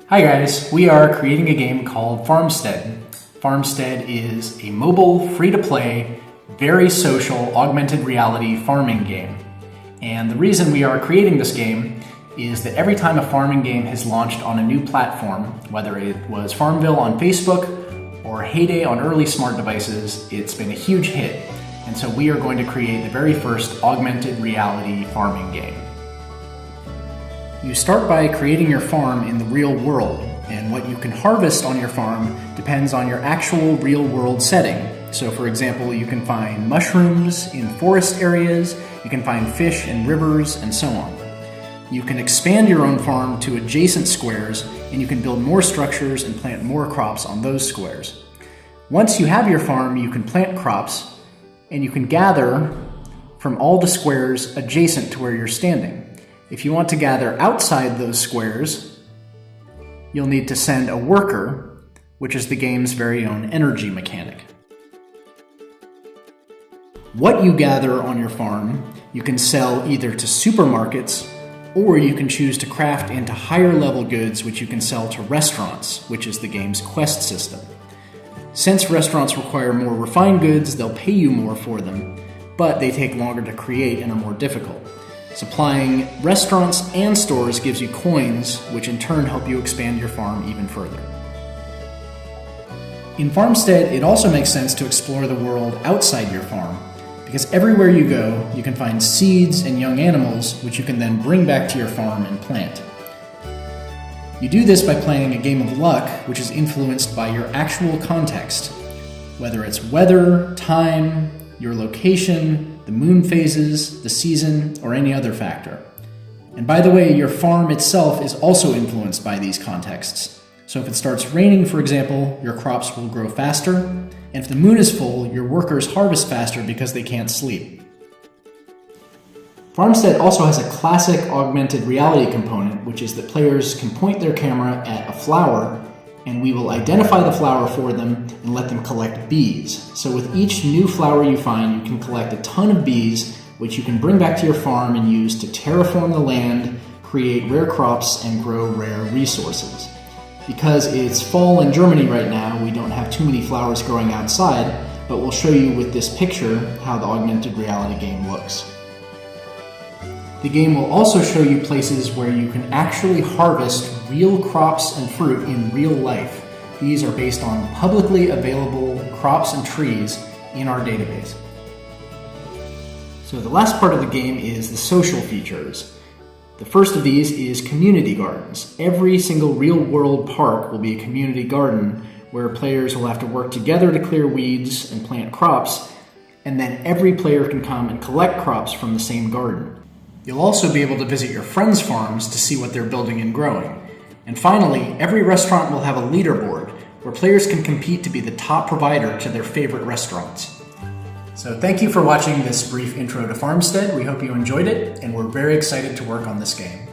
Hi guys, we are creating a game called Farmstead. Farmstead is a mobile, free-to-play, very social, augmented reality farming game. And the reason we are creating this game is that every time a farming game has launched on a new platform, whether it was Farmville on Facebook or Heyday on early smart devices, it's been a huge hit. And so we are going to create the very first augmented reality farming game. You start by creating your farm in the real world, and what you can harvest on your farm depends on your actual real world setting. So for example, you can find mushrooms in forest areas, you can find fish in rivers, and so on. You can expand your own farm to adjacent squares, and you can build more structures and plant more crops on those squares. Once you have your farm, you can plant crops, and you can gather from all the squares adjacent to where you're standing. If you want to gather outside those squares, you'll need to send a worker, which is the game's very own energy mechanic. What you gather on your farm, you can sell either to supermarkets, or you can choose to craft into higher level goods which you can sell to restaurants, which is the game's quest system. Since restaurants require more refined goods, they'll pay you more for them, but they take longer to create and are more difficult. Supplying restaurants and stores gives you coins, which in turn help you expand your farm even further. In Farmstead, it also makes sense to explore the world outside your farm, because everywhere you go, you can find seeds and young animals, which you can then bring back to your farm and plant. You do this by playing a game of luck, which is influenced by your actual context, whether it's weather, time, your location, the moon phases, the season, or any other factor. And by the way, your farm itself is also influenced by these contexts. So if it starts raining, for example, your crops will grow faster, and if the moon is full, your workers harvest faster because they can't sleep. Farmstead also has a classic augmented reality component, which is that players can point their camera at a flower, and we will identify the flower for them and let them collect bees. So with each new flower you find, you can collect a ton of bees, which you can bring back to your farm and use to terraform the land, create rare crops, and grow rare resources. Because it's fall in Germany right now, we don't have too many flowers growing outside, but we'll show you with this picture how the augmented reality game looks. The game will also show you places where you can actually harvest real crops and fruit in real life. These are based on publicly available crops and trees in our database. So the last part of the game is the social features. The first of these is community gardens. Every single real-world park will be a community garden where players will have to work together to clear weeds and plant crops, and then every player can come and collect crops from the same garden. You'll also be able to visit your friends' farms to see what they're building and growing. And finally, every restaurant will have a leaderboard where players can compete to be the top provider to their favorite restaurants. So thank you for watching this brief intro to Farmstead. We hope you enjoyed it, and we're very excited to work on this game.